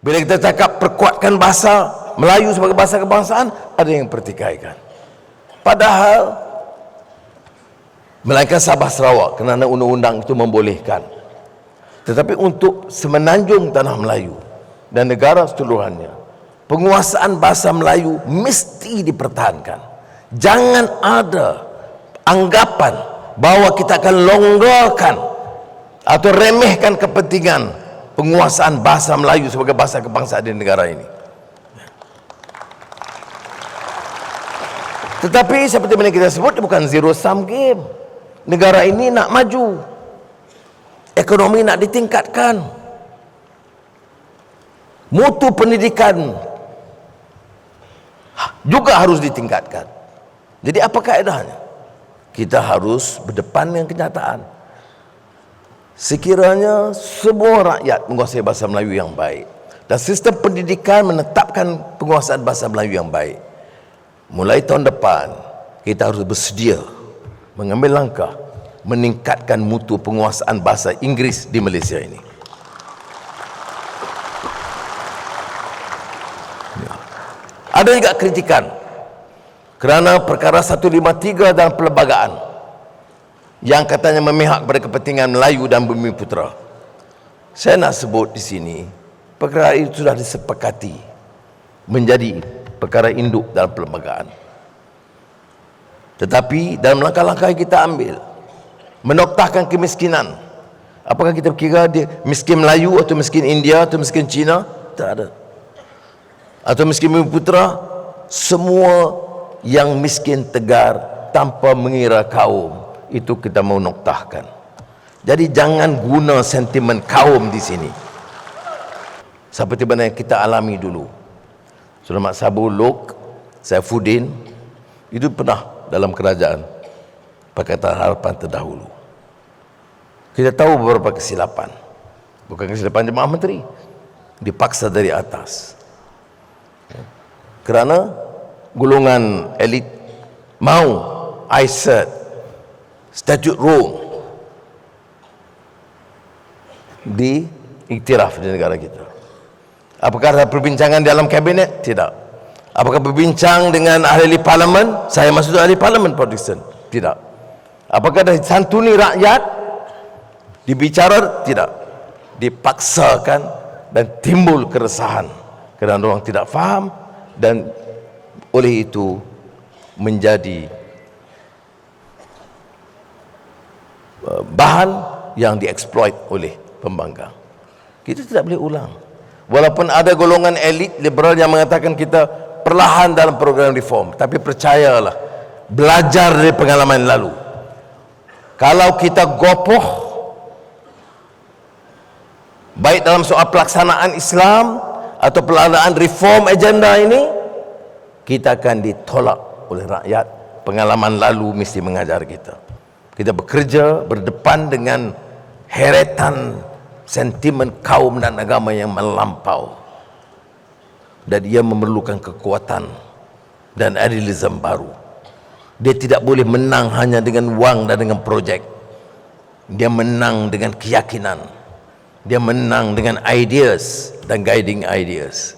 Bila kita cakap perkuatkan bahasa Melayu sebagai bahasa kebangsaan, ada yang pertikaikan. Padahal melainkan Sabah Sarawak kerana undang-undang itu membolehkan. Tetapi untuk semenanjung tanah Melayu dan negara seluruhannya, penguasaan bahasa Melayu mesti dipertahankan. Jangan ada anggapan bahawa kita akan longgarkan atau remehkan kepentingan penguasaan bahasa Melayu sebagai bahasa kebangsaan di negara ini. Tetapi seperti mana kita sebut, bukan zero sum game. Negara ini nak maju, ekonomi nak ditingkatkan, mutu pendidikan juga harus ditingkatkan. Jadi apa kaedahnya? Kita harus berdepan dengan kenyataan. Sekiranya semua rakyat menguasai bahasa Melayu yang baik dan sistem pendidikan menetapkan penguasaan bahasa Melayu yang baik, mulai tahun depan kita harus bersedia mengambil langkah meningkatkan mutu penguasaan bahasa Inggeris di Malaysia ini. Ada juga kritikan kerana perkara 153 dalam perlembagaan yang katanya memihak kepada kepentingan Melayu dan Bumiputera. Saya nak sebut di sini, perkara itu sudah disepakati menjadi perkara induk dalam perlembagaan. Tetapi dalam langkah-langkah yang kita ambil, menoktahkan kemiskinan, apakah kita kira dia miskin Melayu atau miskin India atau miskin Cina? Tak ada. Atau miskin Bumiputera, semua yang miskin tegar tanpa mengira kaum, itu kita mau noktahkan. Jadi jangan guna sentimen kaum di sini. Seperti mana yang kita alami dulu. Saudara Mat Sabu Lok Saifuddin itu pernah dalam kerajaan Pakatan Harapan terdahulu. Kita tahu beberapa kesilapan, bukan kesilapan jemaah menteri, dipaksa dari atas kerana golongan elit mau ICERT, Statute Rome diiktiraf di negara kita. Apakah ada perbincangan dalam kabinet? Tidak. Apakah berbincang dengan ahli parlimen? Saya maksud ahli parlimen Protestan? Tidak. Apakah ada santuni rakyat? Dibicara? Tidak. Dipaksakan dan timbul keresahan kerana orang tidak faham, dan oleh itu menjadi bahan yang dieksploit oleh pembangkang. Kita tidak boleh ulang. Walaupun ada golongan elit liberal yang mengatakan kita perlahan dalam program reform, tapi percayalah, belajar dari pengalaman lalu. Kalau kita gopoh baik dalam soal pelaksanaan Islam atau pelaksanaan reform agenda ini, kita akan ditolak oleh rakyat. Pengalaman lalu mesti mengajar kita. Kita bekerja berdepan dengan heretan sentimen kaum dan agama yang melampau, dan dia memerlukan kekuatan dan idealisme baru. Dia tidak boleh menang hanya dengan wang dan dengan projek. Dia menang dengan keyakinan, dia menang dengan ideas dan guiding ideas.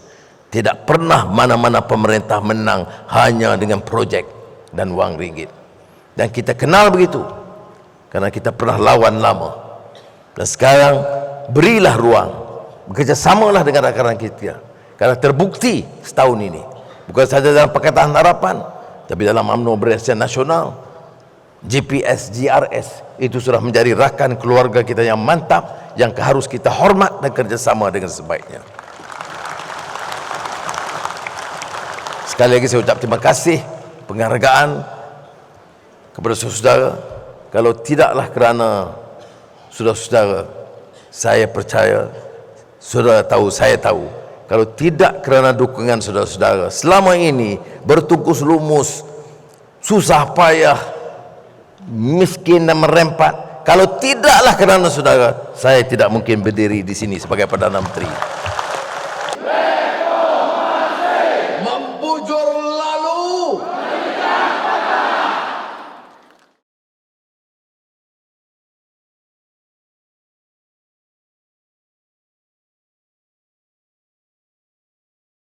Tidak pernah mana-mana pemerintah menang hanya dengan projek dan wang ringgit. Dan kita kenal begitu karena kita pernah lawan lama. Dan sekarang berilah ruang, bekerjasamalah dengan rakan-rakan kita, karena terbukti setahun ini, bukan saja dalam Pakatan Harapan, tapi dalam UMNO Barisan Nasional, GPS, GRS itu sudah menjadi rakan keluarga kita yang mantap, yang harus kita hormat dan kerjasama dengan sebaiknya. Sekali lagi saya ucap terima kasih, penghargaan kepada saudara. Kalau tidaklah kerana saudara-saudara, saya percaya, saudara tahu, saya tahu, kalau tidak kerana dukungan saudara-saudara selama ini bertungkus lumus, susah payah, miskin dan merempat, kalau tidaklah kerana saudara, saya tidak mungkin berdiri di sini sebagai Perdana Menteri.